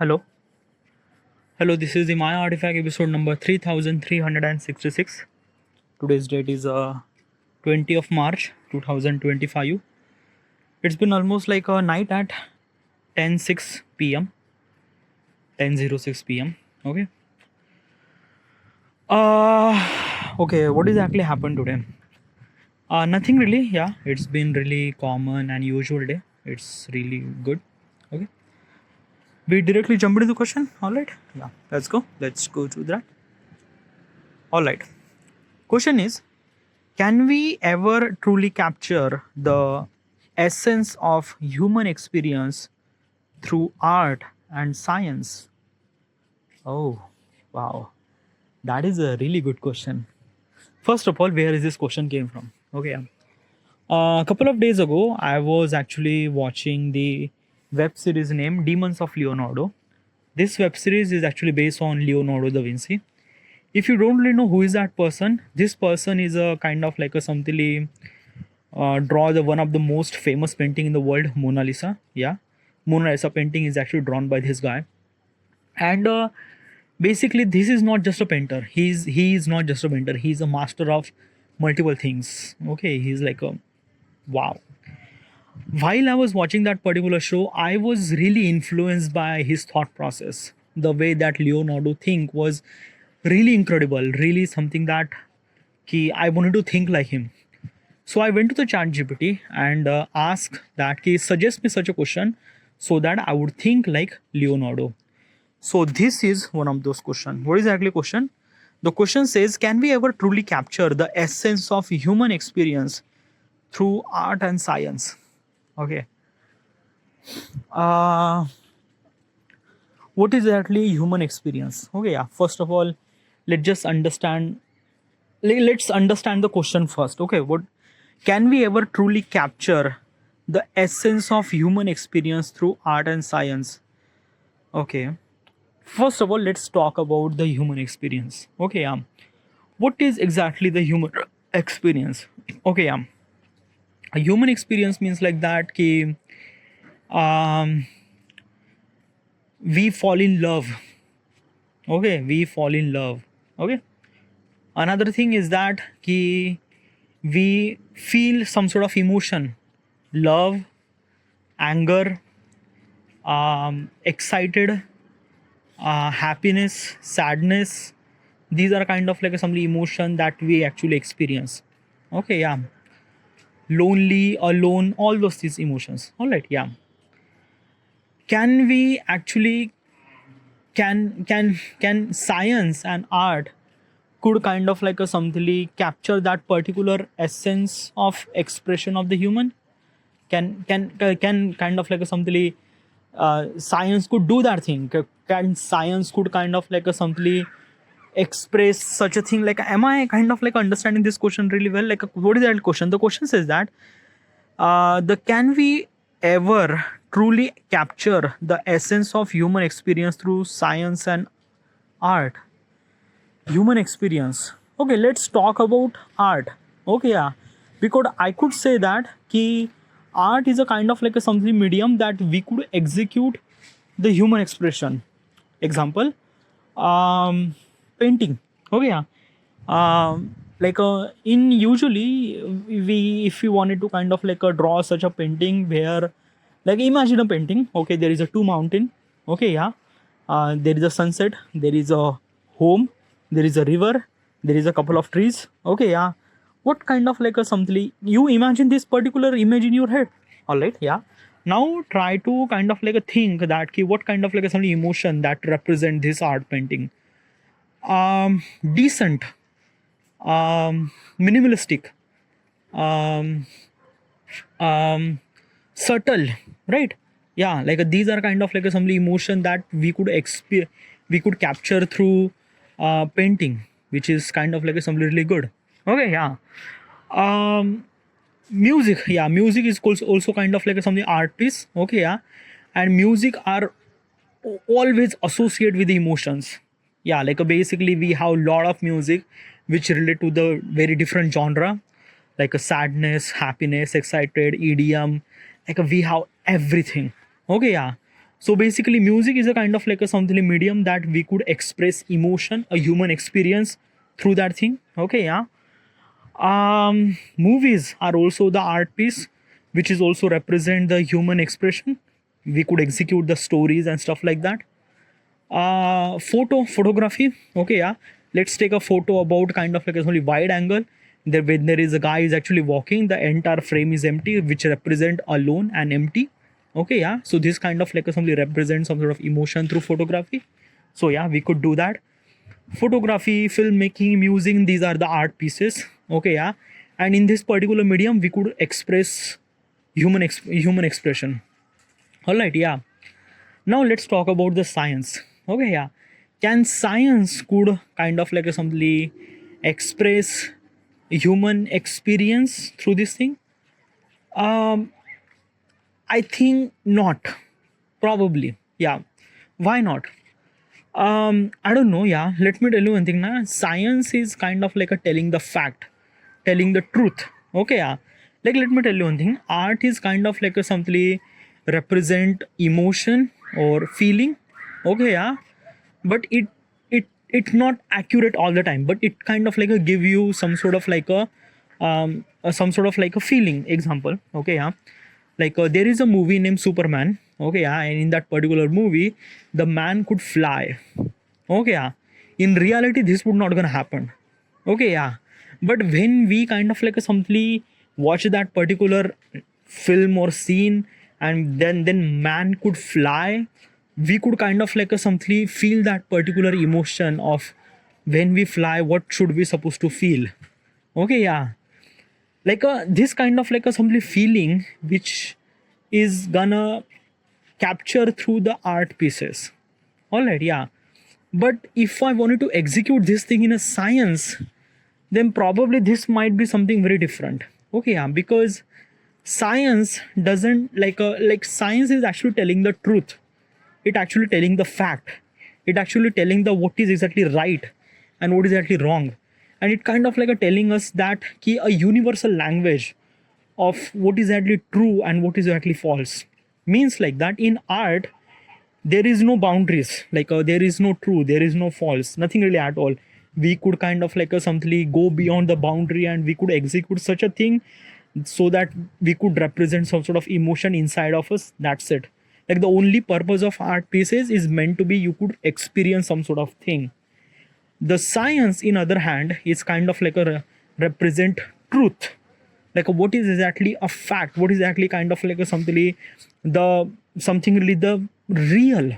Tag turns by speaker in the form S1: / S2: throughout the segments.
S1: Hello. Hello, this is the Maya Artifact episode number 3366. Today's date is 20th of March 2025. It's been almost like a night at 10:06 p.m. 10:06 p.m. Okay. Okay, what exactly happened today? Nothing really. Yeah, it's been really common and usual day. It's really good. Okay. We directly jump into the question. All right. Yeah, let's go. Let's go through that. All right. Question is, can we ever truly capture the essence of human experience through art and science? Oh, wow. That is a really good question. First of all, where is this question came from? Okay. A couple of days ago, I was actually watching the web series named Demons of Leonardo. This web series is actually based on Leonardo da Vinci. If you don't really know who is that person, this person is a kind of like a something draw the one of the most famous painting in the world, Mona Lisa. Yeah, Mona Lisa painting is actually drawn by this guy, and basically this is not just a painter. He is not just a painter. He's a master of multiple things. Okay, he's like a wow. While I was watching that particular show, I was really influenced by his thought process. The way that Leonardo think was really incredible, really something that I wanted to think like him. So I went to the ChatGPT and asked that suggest me such a question so that I would think like Leonardo. So this is one of those questions. What is actually the question? The question says, can we ever truly capture the essence of human experience through art and science? Okay. What is actually human experience? Okay, yeah. First of all, let's just understand. Let's understand the question first. Okay, what can we ever truly capture the essence of human experience through art and science? Okay. First of all, let's talk about the human experience. Okay, what is exactly the human experience? Okay, a human experience means like that um, we fall in love. Okay, we fall in love. Okay. Another thing is that we feel some sort of emotion, love, anger, excited, happiness, sadness. These are kind of like some emotion that we actually experience. Okay, yeah. Lonely, alone, all these emotions. All right, yeah. Can we actually can science and art could kind of like a something capture that particular essence of expression of the human? Can kind of like a something science could do that thing? Can science could kind of like a something express such a thing? Like, am I kind of like understanding this question really well? Like, what is that question? The question says that the can we ever truly capture the essence of human experience through science and art? Human experience. Okay, let's talk about art. Okay, yeah, because I could say that art is a kind of like a something medium that we could execute the human expression. Example, painting. Okay, yeah. Like in usually we if we wanted to kind of like draw such a painting where, like, imagine a painting. Okay, there is a two mountain. Okay, yeah. There is a sunset, there is a home, there is a river, there is a couple of trees. Okay, yeah. What kind of like a something you imagine this particular image in your head? All right, yeah. Now try to kind of like a think that what kind of like a some emotion that represent this art painting. Decent, minimalistic, um, subtle, right? Yeah, like these are kind of like some emotion that we could capture through painting, which is kind of like something really good. Okay, yeah. um Music, yeah, music is also kind of like something art piece. Okay, yeah. And music are always associated with the emotions. Yeah, like basically we have a lot of music which relate to the very different genre, like a sadness, happiness, excited, EDM. Like we have everything. Okay, yeah. So basically music is a kind of like a something medium that we could express emotion, a human experience through that thing. Okay, yeah. Movies are also the art piece which is also represent the human expression. We could execute the stories and stuff like that. Photography. Okay, yeah. Let's take a photo about kind of like a only wide angle. There when there is a guy is actually walking, the entire frame is empty, which represent alone and empty. Okay, yeah. So this kind of like a something represents some sort of emotion through photography. So yeah, we could do that. Photography, filmmaking, music, these are the art pieces. Okay, yeah. And in this particular medium we could express human expression. All right, yeah. Now let's talk about the science. Okay, yeah. Can science could kind of like a simply express human experience through this thing? um I think not. Probably, yeah. Why not? I don't know. Yeah, let me tell you one thing. Now, science is kind of like a telling the fact, telling the truth. Okay, yeah. Like let me tell you one thing. Art is kind of like a simply represent emotion or feeling. Okay, yeah. But it's not accurate all the time. But it kind of like a give you some sort of like a some sort of like a feeling. Example. Okay, yeah. Like there is a movie named Superman. Okay, yeah. And in that particular movie, the man could fly. Okay, yeah. In reality this would not gonna happen. Okay, yeah. But when we kind of like a simply watch that particular film or scene, and then man could fly, we could kind of like a simply feel that particular emotion of when we fly what should we supposed to feel. Okay, yeah. Like this kind of like a simply feeling which is gonna capture through the art pieces. All right, yeah. But if I wanted to execute this thing in a science, then probably this might be something very different. Okay, yeah. Because science doesn't like science is actually telling the truth. It actually telling the fact. It actually telling the what is exactly right and what is actually wrong. And it kind of like a telling us that key a universal language of what is actually true and what is actually false. Means like that in art there is no boundaries, like there is no true, there is no false, nothing really at all. We could kind of like something go beyond the boundary and we could execute such a thing so that we could represent some sort of emotion inside of us. That's it. Like the only purpose of art pieces is meant to be you could experience some sort of thing. The science in other hand is kind of like a represent truth, like what is exactly a fact, what is exactly kind of like a something the something really the real.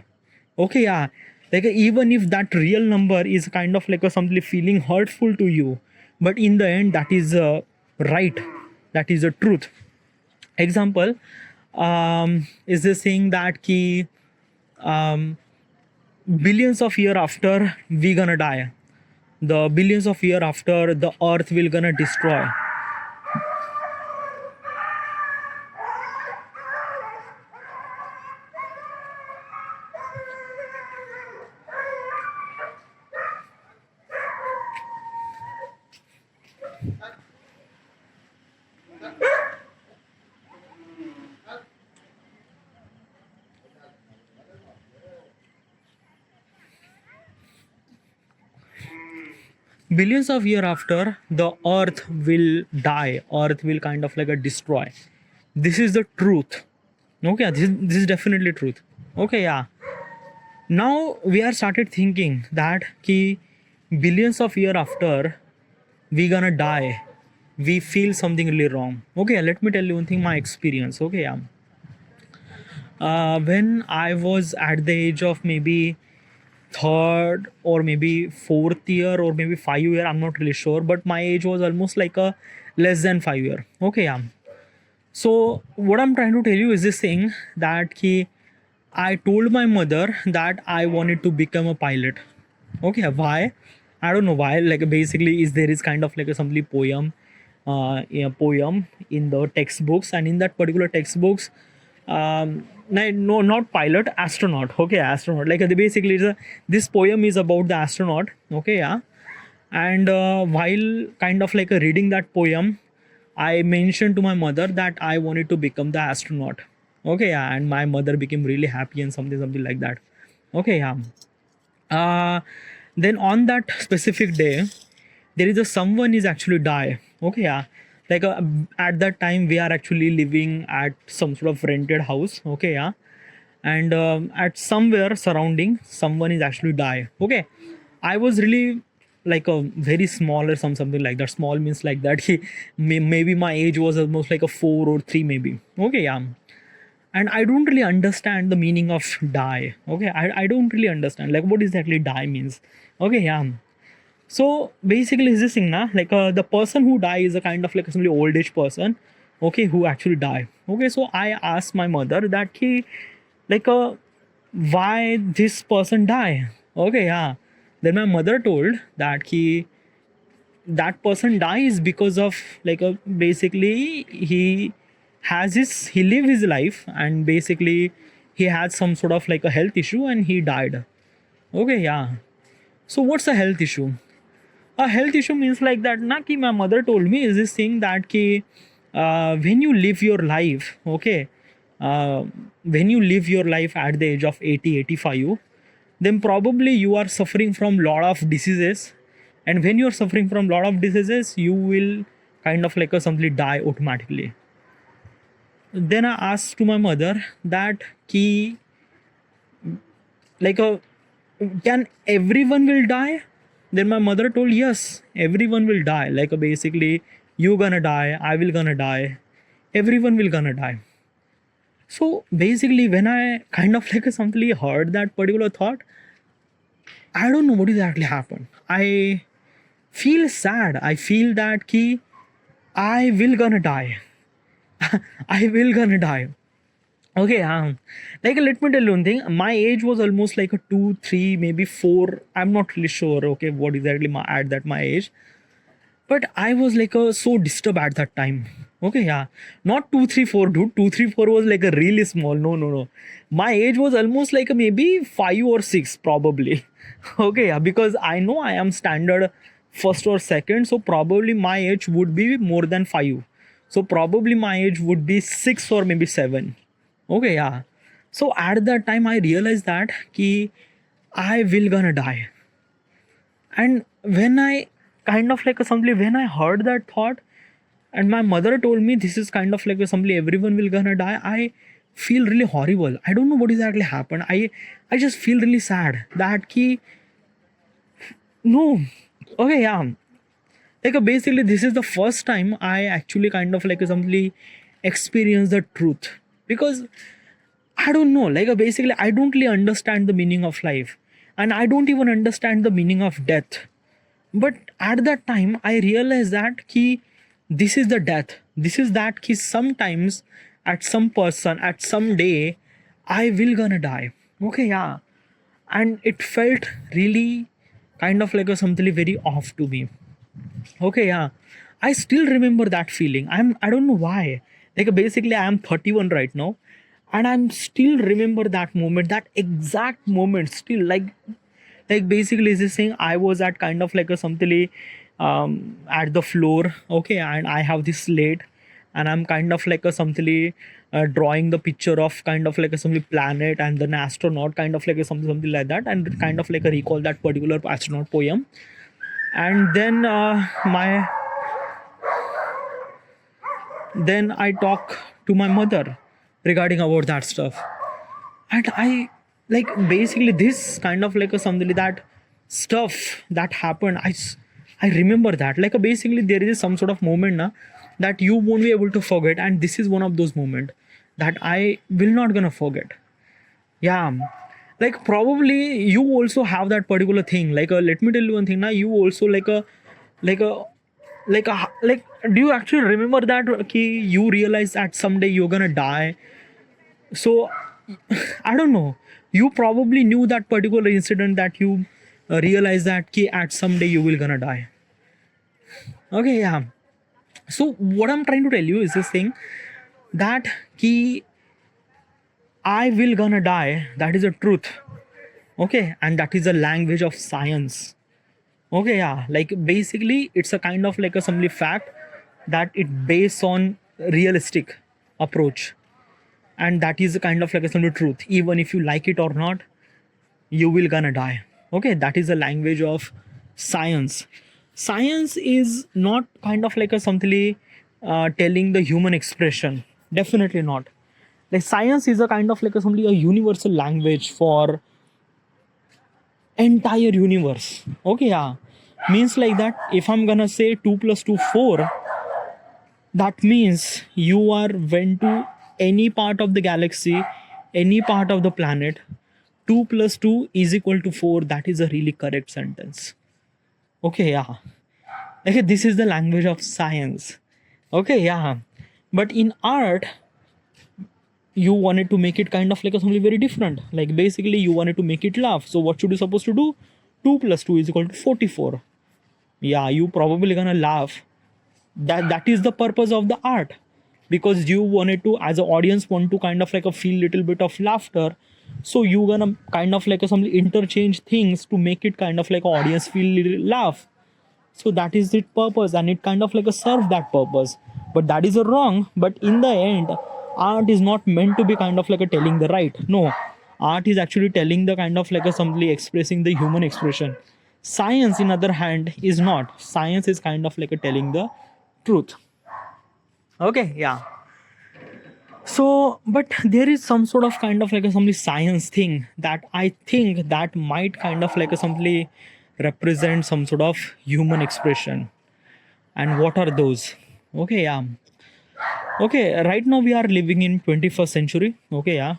S1: Okay, yeah. Like even if that real number is kind of like a something feeling hurtful to you, but in the end that is right, that is the truth. Example, is this saying that ki um, billions of year after we gonna die, the billions of year after the earth will gonna destroy. Billions of year after the earth will die, earth will kind of like a destroy. This is the truth. Okay, this is definitely truth. Okay, yeah. Now we are started thinking that ki billions of year after we gonna die, we feel something really wrong. Okay, let me tell you one thing, my experience. Okay, yeah. When I was at the age of maybe third or maybe fourth year or maybe 5 year, I'm not really sure, but my age was almost like a less than 5 year. Okay, yeah. So what I'm trying to tell you is this thing that I told my mother that I wanted to become a pilot. Okay, why? I don't know why. Like basically, is there is kind of like a simply poem, poem in the textbooks, and in that particular textbooks, no, not pilot, astronaut. Okay, astronaut. Like basically, this poem is about the astronaut. Okay, yeah. And while kind of like reading that poem, I mentioned to my mother that I wanted to become the astronaut. Okay, yeah, and my mother became really happy and something like that. Okay, yeah. uh, then on that specific day, there is a someone is actually die. Okay, yeah. Like at that time we are actually living at some sort of rented house. Okay, yeah. And at somewhere surrounding someone is actually die. Okay, I was really like a very small or something like that. Small means like that he maybe my age was almost like a 4 or 3 maybe. Okay, yeah. And I don't really understand the meaning of die. Okay, I don't really understand like what exactly die means. Okay, yeah. So basically is this thing na, like the person who die is a kind of like a old age person. Okay, who actually die. Okay, so I asked my mother that he like why this person die. Okay, yeah. Then my mother told that that person dies because of like basically he lived his life and basically he had some sort of like a health issue and he died. Okay, yeah. So what's a health issue? A health issue means like that na ki my mother told me is this thing that ki when you live your life. Okay, uh, when you live your life at the age of 80, 85, then probably you are suffering from lot of diseases, and when you are suffering from lot of diseases you will kind of like simply die automatically. Then I asked to my mother that ki like can everyone will die? Then my mother told yes, everyone will die. Like basically you gonna die, I will gonna die, everyone will gonna die. So basically when I kind of like simply heard that particular thought, I don't know what exactly happened. I feel sad. I feel that ki I will gonna die. I will gonna die. Okay, like let me tell you one thing. My age was almost like a 2, 3, maybe 4. I'm not really sure. Okay, what exactly my at that my age, but I was like so disturbed at that time. Okay, yeah, not 2, 3, 4, dude. 2, 3, 4 was like a really small. No, no, no. My age was almost like a maybe 5 or 6 probably. Okay, yeah, because I know I am standard first or second, so probably my age would be more than 5. So probably my age would be 6 or maybe 7. Okay, yeah. So at that time I realized that ki I will gonna die. And when I kind of like assembly when I heard that thought and my mother told me this is kind of like assembly everyone will gonna die, I feel really horrible. I don't know what exactly happened. I just feel really sad that ki no. Okay, yeah. Like basically this is the first time I actually kind of like simply experience the truth, because I don't know. Like basically, I don't really understand the meaning of life, and I don't even understand the meaning of death. But at that time, I realized that ki this is the death. This is that ki sometimes at some person at some day, I will gonna die. Okay, yeah, and it felt really kind of like a something very off to me. Okay, yeah. I still remember that feeling. I don't know why. Like basically I am 31 right now and I'm still remember that moment, that exact moment still like basically is this saying I was at kind of like a something at the floor. Okay, and I have this slate and I'm kind of like a something drawing the picture of kind of like a something planet and then astronaut kind of like a something like that, and kind of like a recall that particular astronaut poem. And then my then I talk to my mother regarding about that stuff, and I like basically this kind of like a something that stuff that happened. I remember that like basically there is some sort of moment na, that you won't be able to forget, and this is one of those moments that I will not gonna forget. Yeah, like probably you also have that particular thing. Like let me tell you one thing now. You also like a like do you actually remember that okay, you realize that someday you're gonna die? So I don't know, you probably knew that particular incident that you realize that ki at someday you will gonna die. Okay, yeah. So what I'm trying to tell you is this thing that ki I will gonna die, that is a truth. Okay, and that is the language of science. Okay, yeah, like basically it's a kind of like a assembly fact that it based on realistic approach. and that is kind of like a some truth. Even if you like it or not, you will gonna die. Okay, that is the language of science. Science is not kind of like a something telling the human expression. Definitely not. Like science is a kind of like a something a universal language for entire universe. Okay, yeah, means like that if I'm gonna say 2 plus 2 4, that means you are went to any part of the galaxy, any part of the planet, 2 plus 2 is equal to 4. That is a really correct sentence. Okay, yeah. Okay, this is the language of science. Okay, yeah. But in art, you wanted to make it kind of like a something very different. Like basically, you wanted to make it laugh. So what should you supposed to do? 2 plus 2 is equal to 44. Yeah, you probably gonna laugh. That is the purpose of the art, because you wanted to, as an audience, want to kind of like a feel little bit of laughter. So you gonna kind of like a some interchange things to make it kind of like a audience feel little laugh. So that is its purpose, and it kind of like a serve that purpose. But that is a wrong. But in the end, art is not meant to be kind of like a telling the right. No, art is actually telling the kind of like a simply expressing the human expression. Science, in other hand, is not. Science is kind of like a telling the truth. Okay, yeah. So, but there is some sort of kind of like a some science thing that I think that might kind of like a simply represent some sort of human expression. And what are those? Okay, yeah. Okay, right now we are living in 21st century. Okay, yeah.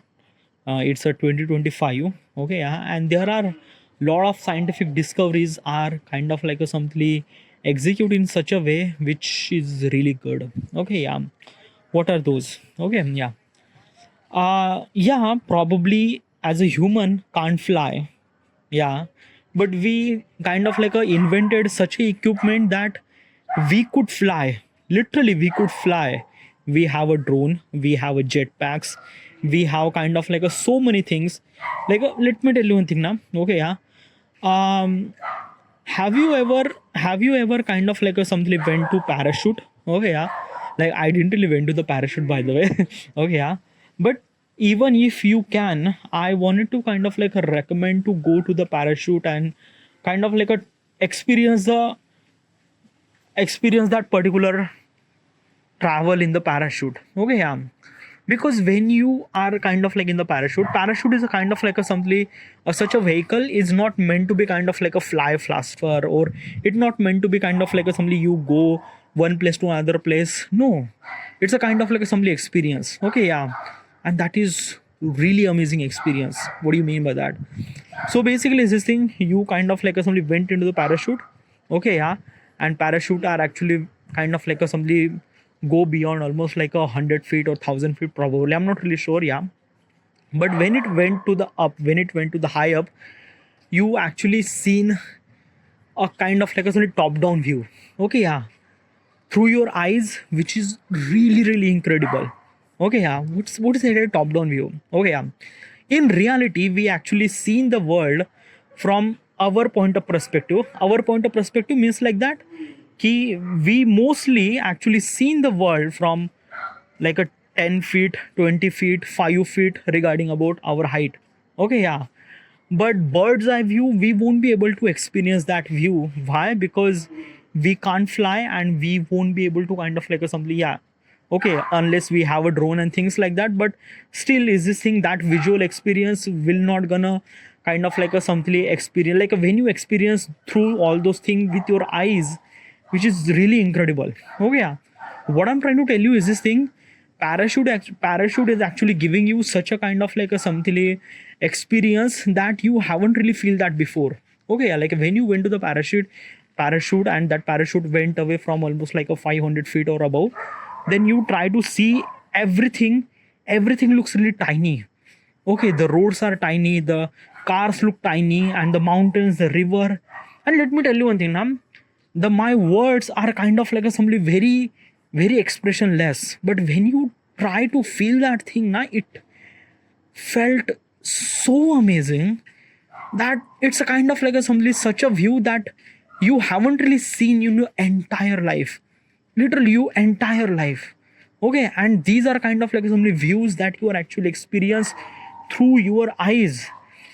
S1: It's a 2025. Okay, yeah. And there are lot of scientific discoveries are kind of like a something execute in such a way which is really good. Okay, yeah. What are those? Okay, yeah. Yeah, probably as a human can't fly. Yeah, but we kind of like invented such a equipment that we could fly. Literally, we could fly. We have a drone. We have a jetpacks. We have kind of like so many things. Like let me tell you one thing now. Okay, yeah. Um, have you ever kind of like something went to parachute? Okay, yeah. Like I didn't really went to the parachute, by the way. Okay, yeah. But even if you can, I wanted to kind of like recommend to go to the parachute and kind of like a experience the experience that particular travel in the parachute. Okay, yeah. Because when you are kind of like in the parachute is a kind of like a simply such a vehicle is not meant to be kind of like a fly faster, or it not meant to be kind of like a simply you go one place to another place. No, it's a kind of like a simply experience. Okay, yeah. And that is really amazing experience. What do you mean by that? So basically is this thing, you kind of like a simply went into the parachute. Okay, yeah. And parachute are actually kind of like a simply go beyond almost like 100 feet or 1,000 feet probably, I'm not really sure, yeah. But when it went to the up, when it went to the high up, you actually seen a kind of like a sort of top down view. Okay, yeah. Through your eyes, which is really really incredible. Okay, yeah. What is a top down view? Okay, yeah. In reality, we actually seen the world from our point of perspective. Our point of perspective means like that we mostly actually seen the world from like a 10 feet, 20 feet, 5 feet regarding about our height. Okay, yeah. But bird's eye view, we won't be able to experience that view. Why? Because we can't fly and we won't be able to kind of like a something, yeah. Okay, unless we have a drone and things like that. But still is this thing, that visual experience will not gonna kind of like a something experience. Like when you experience through all those things with your eyes, which is really incredible. Okay, yeah. What I'm trying to tell you is this thing, parachute is actually giving you such a kind of like a something experience that you haven't really feel that before. Okay, yeah. Like when you went to the parachute and that parachute went away from almost like a 500 feet or above, then you try to see everything looks really tiny. Okay, the roads are tiny, the cars look tiny, and the mountains, the river. And let me tell you one thing, Nam, the my words are kind of like a something very very expressionless, but when you try to feel that thing na, it felt so amazing that it's a kind of like a something such a view that you haven't really seen in your entire life, literally your entire life. Okay, and these are kind of like some views that you are actually experience through your eyes.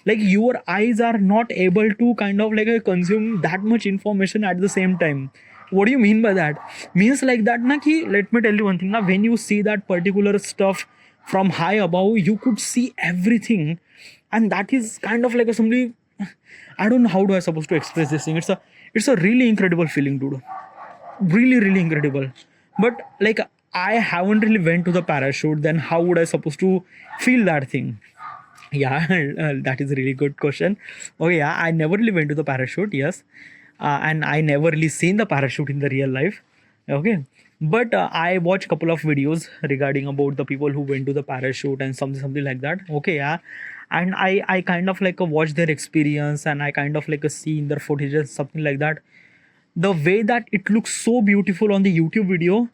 S1: Like your eyes are not able to kind of like consume that much information at the same time. What do you mean by that? Means like that na ki, let me tell you one thing na, when you see that particular stuff from high above, you could see everything, and that is kind of like a somebody, I don't know how do I supposed to express this thing. It's a really incredible feeling, dude. Really incredible. But like I haven't really went to the parachute, then how would I supposed to feel that thing? Yeah, that is a really good question. Oh yeah, I never really went to the parachute, yes. And I never really seen the parachute in the real life. Okay, but I watched a couple of videos regarding about the people who went to the parachute and something like that. Okay, yeah. And I kind of like watch their experience, and I kind of like see in their footage and something like that. The way that it looks so beautiful on the YouTube video,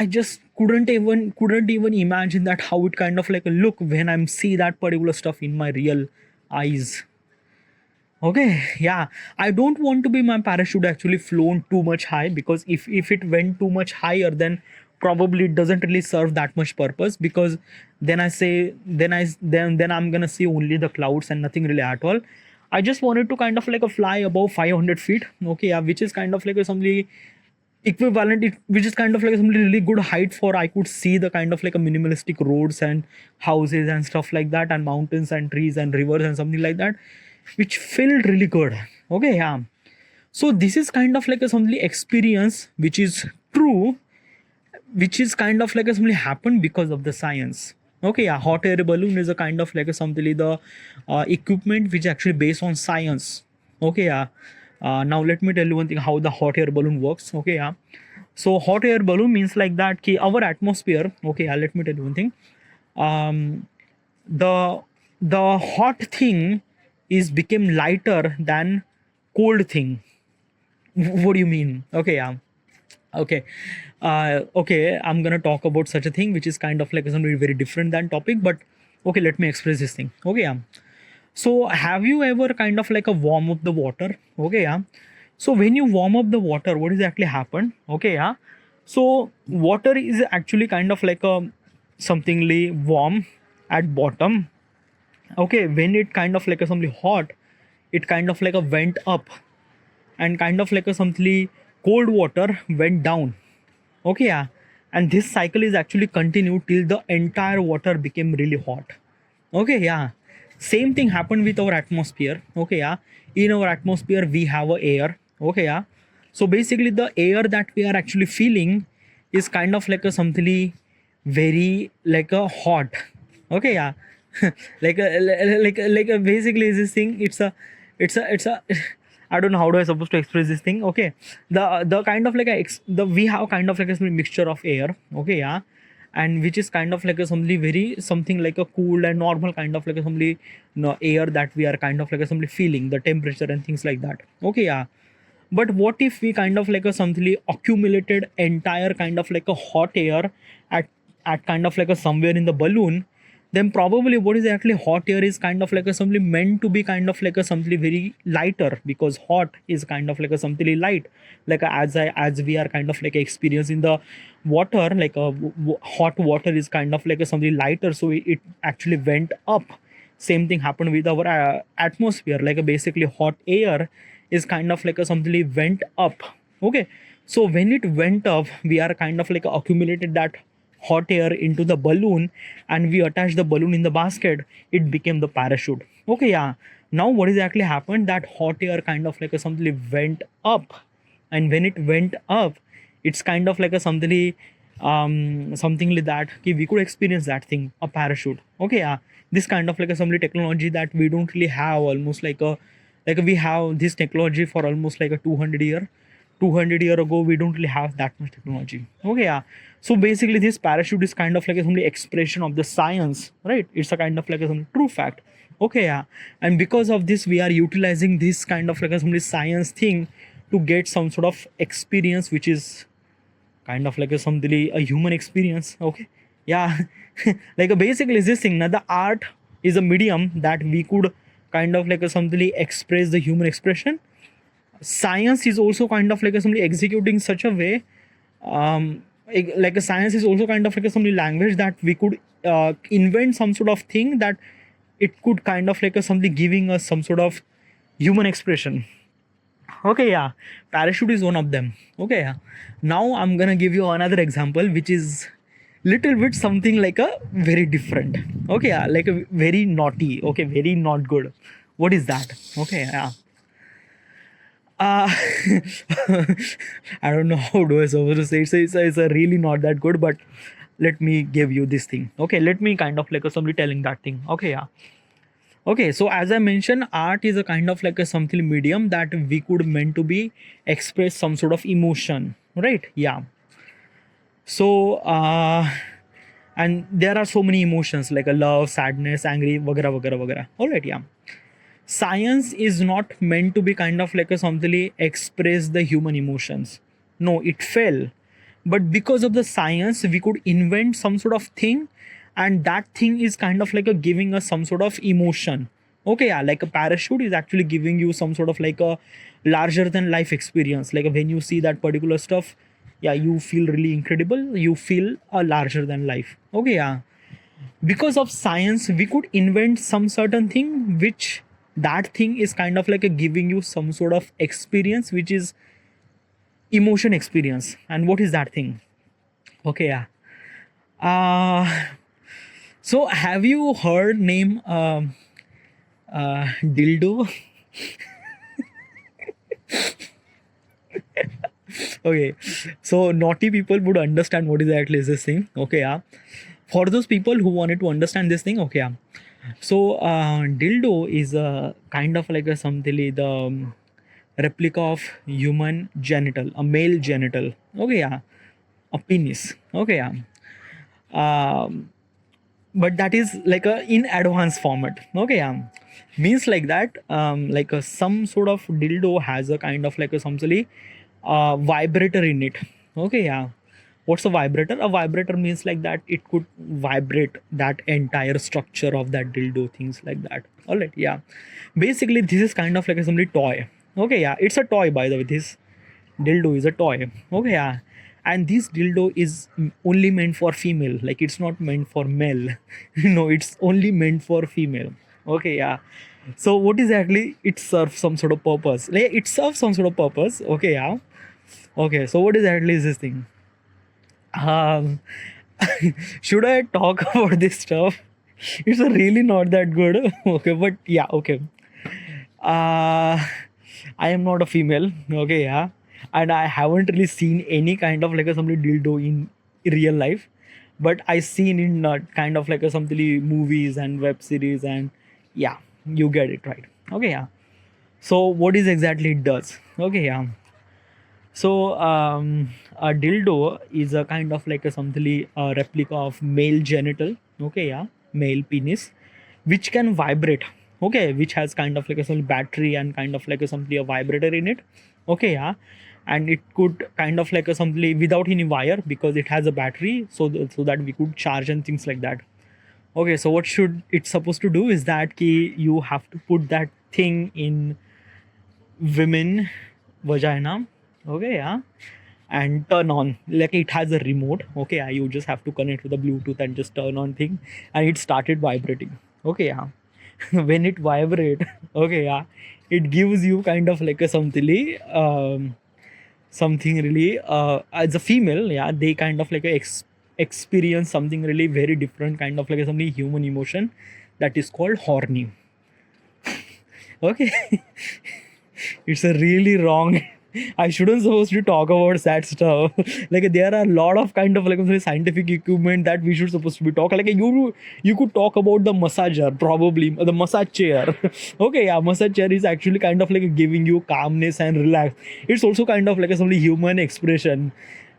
S1: I just couldn't even imagine that how it kind of like look when I'm see that particular stuff in my real eyes. Okay, yeah. I don't want to be my parachute actually flown too much high, because if it went too much higher, then probably it doesn't really serve that much purpose, because then I'm gonna see only the clouds and nothing really at all. I just wanted to kind of like a fly above 500 feet. Okay, yeah, which is kind of like a something equivalent, which is kind of like some really good height for I could see the kind of like a minimalistic roads and houses and stuff like that, and mountains and trees and rivers and something like that, which felt really good. Okay, yeah. So this is kind of like a something experience which is true, which is kind of like a something happened because of the science. Okay, yeah. Hot air balloon is a kind of like a something the equipment which actually based on science. Okay, yeah. Now let me tell you one thing how the hot air balloon works. Okay, yeah. So hot air balloon means like that ki our atmosphere. Okay, yeah. Let me tell you one thing. Um, the the hot thing is became lighter than cold thing. What do you mean? Okay, yeah. Okay, okay, I'm gonna talk about such a thing which is kind of like something very different than topic, but okay, let me express this thing. Okay, yeah. So have you ever kind of like a warm up the water? Okay, yeah. So when you warm up the water, what exactly happen? Okay, yeah. So water is actually kind of like a somethingly warm at bottom. Okay, when it kind of like a something hot, it kind of like a went up, and kind of like a something cold water went down. Okay, yeah. And this cycle is actually continued till the entire water became really hot. Okay, yeah. Same thing happened with our atmosphere. Okay, yeah. In our atmosphere, we have a air. Okay, yeah. So basically, the air that we are actually feeling is kind of like a something very like a hot. Okay, yeah. like a basically this thing. It's a I don't know how do I supposed to express this thing. Okay, the kind of like the we have kind of like a mixture of air. Okay, yeah, and which is kind of like a something very something like a cool and normal kind of like a something no air that we are kind of like a something feeling the temperature and things like that. Okay, yeah. But what if we kind of like a something accumulated entire kind of like a hot air at kind of like a somewhere in the balloon, then probably what is actually hot air is kind of like a something meant to be kind of like a something very lighter, because hot is kind of like a something light, like as we are kind of like experiencing the water, like a hot water is kind of like a something lighter, so it actually went up. Same thing happened with our atmosphere, like a basically hot air is kind of like a something went up. Okay, so when it went up, we are kind of like accumulated that hot air into the balloon, and we attach the balloon in the basket, it became the parachute. Okay, yeah. Now what exactly happened, that hot air kind of like a something went up, and when it went up, it's kind of like a something something like that ki we could experience that thing, a parachute. Okay, yeah. This kind of like a something technology that we don't really have, almost like we have this technology for almost like a 200 year ago. We don't really have that much technology. Okay, yeah. So basically this parachute is kind of like a something expression of the science, right? It's a kind of like a something true fact. Okay, yeah. And because of this, we are utilizing this kind of like a something science thing to get some sort of experience, which is kind of like a something a human experience. Okay, yeah. Like basically this thing now, the art is a medium that we could kind of like a something express the human expression. Science is also kind of like a something executing such a way, like a science is also kind of like a some language that we could invent some sort of thing that it could kind of like a something giving us some sort of human expression. Okay, yeah, parachute is one of them. Okay, yeah. Now I'm gonna give you another example, which is little bit something like a very different. Okay, yeah, like a very naughty. Okay, very not good. What is that? Okay, yeah. Uh, I don't know how do I supposed to say it. It's a really not that good, but let me give you this thing. Okay, let me kind of like a somebody telling that thing. Okay, yeah. Okay, so as I mentioned, art is a kind of like a something medium that we could meant to be express some sort of emotion, right? Yeah. So and there are so many emotions like a love, sadness, angry, vagara vagara vagara. All right, yeah. Science is not meant to be kind of like a something express the human emotions. No, it fell. But because of the science, we could invent some sort of thing, and that thing is kind of like a giving us some sort of emotion. Okay, yeah, like a parachute is actually giving you some sort of like a larger than life experience. Like when you see that particular stuff, yeah, you feel really incredible. You feel a larger than life. Okay, yeah, because of science we could invent some certain thing which that thing is kind of like a giving you some sort of experience which is emotion experience. And what is that thing? Okay, yeah. uh so have you heard name dildo? Okay, so naughty people would understand what exactly is this thing. Okay, yeah. For those people who wanted to understand this thing, okay, yeah. So dildo is a kind of like a something the replica of human genital, a male genital. Okay, yeah, a penis. Okay, yeah. Um, but that is like a in advanced format. Okay, yeah. Means like that, like a some sort of dildo has a kind of like a something vibrator in it. Okay, yeah. What's a vibrator? A vibrator means like that it could vibrate that entire structure of that dildo, things like that. All right, yeah. Basically, this is kind of like a somebody toy. Okay, yeah. It's a toy, by the way. This dildo is a toy. Okay, yeah. And this dildo is only meant for female. Like it's not meant for male. No, it's only meant for female. Okay, yeah. So what exactly it serves some sort of purpose? Like it serves some sort of purpose. Okay, yeah. Okay, so what exactly is this thing? Um, should I talk about this stuff? It's a really not that good. Okay, but yeah, okay. I am not a female. Okay, yeah, and I haven't really seen any kind of like a somebody dildo in real life, but I seen in kind of like a something movies and web series, and yeah, you get it right. Okay, yeah. So what is exactly it does? Okay, yeah. So a dildo is a kind of like a something replica of male genital. Okay, yeah, male penis, which can vibrate. Okay, which has kind of like a some battery and kind of like a something a vibrator in it. Okay, yeah, and it could kind of like a something without any wire because it has a battery, so so that we could charge and things like that. Okay, so what should it supposed to do is that ki you have to put that thing in women vagina. Okay, yeah, and turn on like it has a remote. Okay, yeah, you just have to connect with the bluetooth and just turn on thing, and it started vibrating. Okay, yeah. When it vibrate, okay, yeah, it gives you kind of like a something something really as a female, yeah, they kind of like experience something really very different kind of like a something human emotion that is called horny. Okay. It's a really wrong. I shouldn't supposed to talk about that stuff. Like there are a lot of kind of like scientific equipment that we should supposed to be talking. Like you could talk about the massager, probably the massage chair. Okay, yeah, massage chair is actually kind of like giving you calmness and relax. It's also kind of like a something human expression,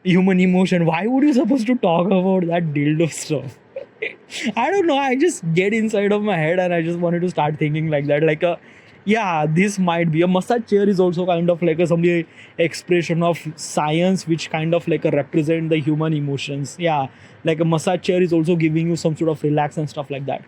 S1: human emotion. Why would you supposed to talk about that dildo stuff? I don't know. I just get inside of my head and I just wanted to start thinking like that. Like a yeah, this might be a massage chair is also kind of like a some expression of science which kind of like a represent the human emotions. Yeah, like a massage chair is also giving you some sort of relax and stuff like that.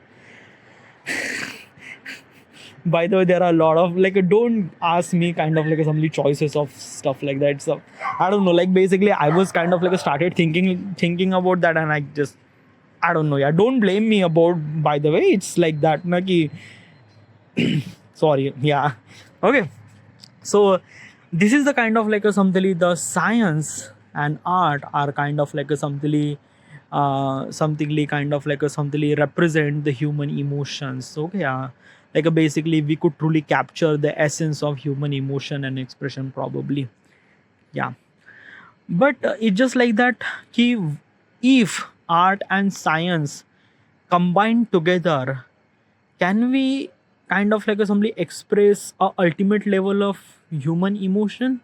S1: By the way, there are a lot of like don't ask me kind of like some choices of stuff like that. So I don't know. Like basically, I was kind of like started thinking about that, and I don't know. Yeah, don't blame me about. By the way, it's like that. Na ki, sorry. Yeah. Okay. So this is the kind of like a something the science and art are kind of like a something kind of like a something represent the human emotions. Okay, yeah, like basically we could truly capture the essence of human emotion and expression probably. Yeah, but it's just like that ki, if art and science combined together, can we kind of like a somebody express a ultimate level of human emotion?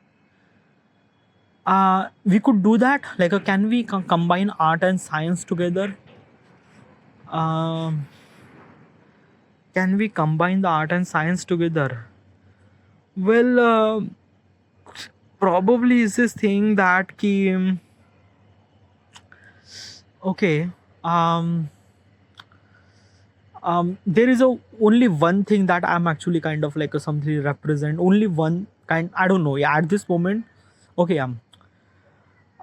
S1: We could do that, like can we combine art and science together? um, can we combine the art and science together? Well, probably is this thing that ki, okay, um there is a only one thing that I'm actually kind of like a something represent, only one kind, I don't know, yeah, at this moment. Okay,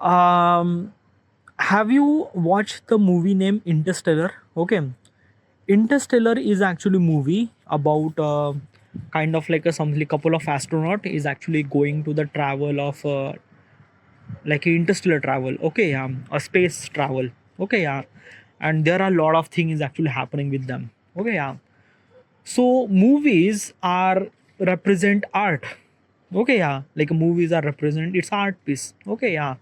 S1: um have you watched the movie named Interstellar? Okay, Interstellar is actually movie about kind of like a something couple of astronaut is actually going to the travel of like interstellar travel. Okay, yeah, a space travel. Okay, yeah, and there are a lot of things actually happening with them. Okay, yeah. So movies are represent art. Okay, yeah, like movies are represent it's art piece. Okay, yeah,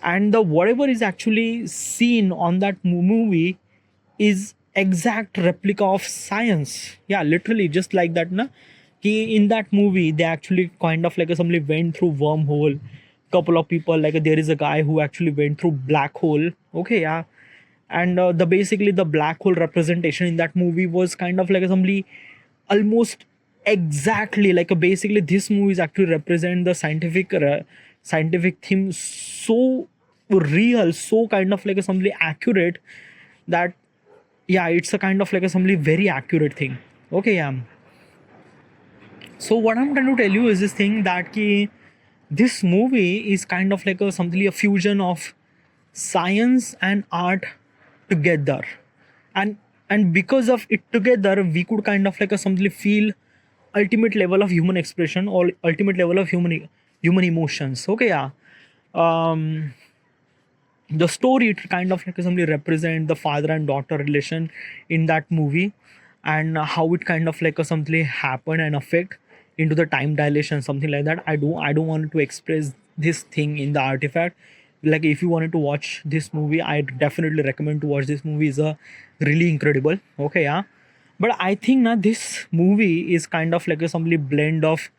S1: and the whatever is actually seen on that movie is exact replica of science. Yeah, literally just like that na, in that movie they actually kind of like somebody went through wormhole, couple of people like there is a guy who actually went through black hole. Okay, yeah, and the basically the black hole representation in that movie was kind of like somebody almost exactly like basically this movie is actually represent the scientific theme so real, so kind of like a something accurate that yeah, it's a kind of like a something very accurate thing. Okay, yeah. So what I'm trying to tell you is this thing that ki, this movie is kind of like a something a fusion of science and art together, and because of it together we could kind of like a something feel ultimate level of human expression or ultimate level of human emotions. Okay, yeah. um the story it kind of like simply represent the father and daughter relation in that movie, and how it kind of like something happen and affect into the time dilation, something like that. I don't want to express this thing in the artifact. Like if you wanted to watch this movie, I definitely recommend to watch this movie. Is a really incredible. Okay, yeah. But I think now this movie is kind of like a simply blend of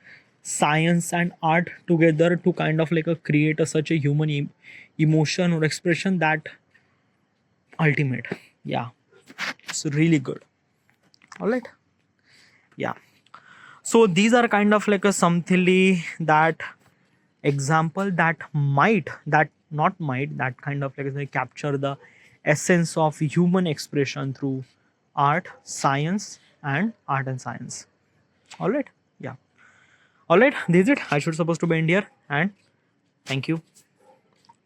S1: science and art together to kind of like a create a, such a human emotion or expression that ultimate. Yeah, it's really good. All right. Yeah. So these are kind of like a something that example that might that not might that kind of like they capture the essence of human expression through art and science. All right. Yeah. All right. This is it. I should supposed to be in here, and thank you.